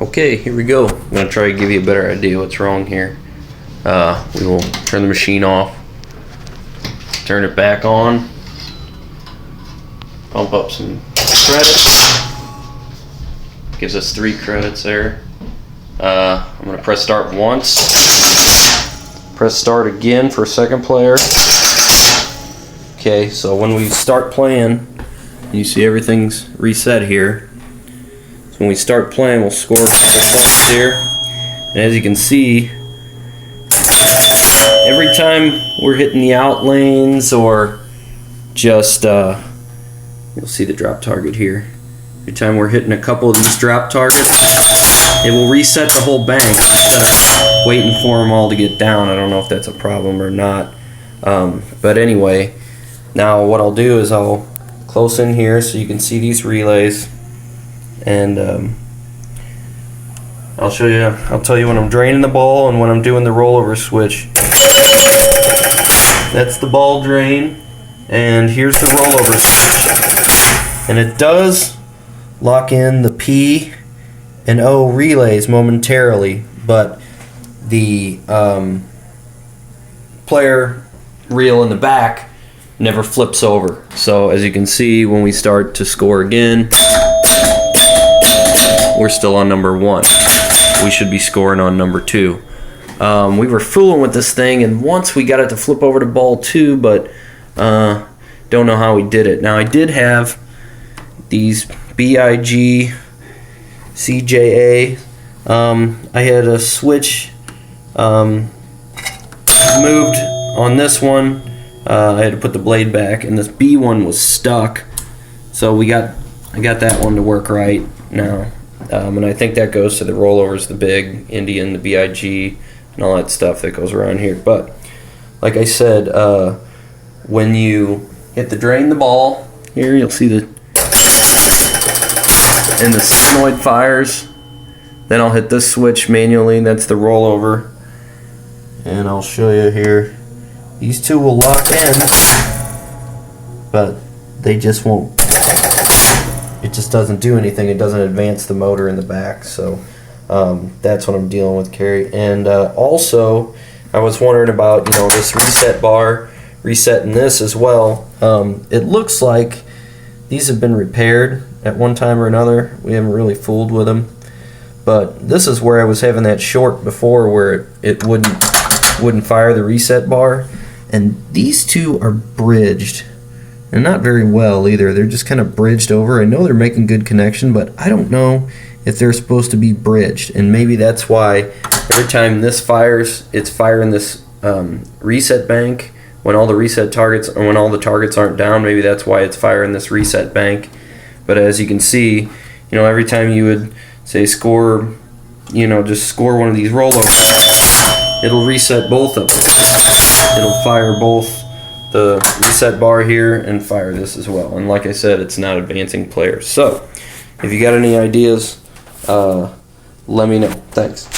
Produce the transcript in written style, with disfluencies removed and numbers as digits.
Okay, here we go. I'm gonna try to give you a better idea what's wrong here. We will turn the machine off, turn it back on, pump up some credits. Gives us 3 credits there. I'm gonna press start once, press start again for second player. Okay, so when we start playing, you see everything's reset here. So when we start playing, we'll score a couple points here. And as you can see, every time we're hitting the out lanes or just, you'll see the drop target here. Every time we're hitting a couple of these drop targets, it will reset the whole bank instead of waiting for them all to get down. I don't know if that's a problem or not. But anyway, now what I'll do is I'll close in here so you can see these relays. And I'll show you, I'll tell you when I'm draining the ball and when I'm doing the rollover switch. That's the ball drain, and here's the rollover switch. And it does lock in the P and O relays momentarily, but the player reel in the back never flips over. So as you can see, when we start to score again, we're still on number 1. We should be scoring on number 2. We were fooling with this thing, and once we got it to flip over to ball 2, but don't know how we did it. Now I did have these BIG CJA. I had a switch moved on this one. I had to put the blade back, and this B one was stuck. So I got that one to work right now. And I think that goes to the rollovers, the big Indian, the BIG, and all that stuff that goes around here. But like I said, when you hit the drain the ball, here you'll see the solenoid fires. Then I'll hit this switch manually, that's the rollover. And I'll show you here. These two will lock in, but they just won't. It just doesn't do anything. It doesn't advance the motor in the back. So that's what I'm dealing with, Carrie. And also, I was wondering about this reset bar, resetting this as well. It looks like these have been repaired at one time or another. We haven't really fooled with them, but this is where I was having that short before, where it wouldn't fire the reset bar. And these two are bridged. And not very well either. They're just kind of bridged over. I know they're making good connection, but I don't know if they're supposed to be bridged. And maybe that's why every time this fires, it's firing this reset bank when all the reset targets, or when all the targets aren't down. Maybe that's why it's firing this reset bank. But as you can see, every time you would say score, just score one of these rollovers, it'll reset both of them. It'll fire both the reset bar here and fire this as well. And like I said, it's not advancing players. So if you got any ideas, let me know. Thanks.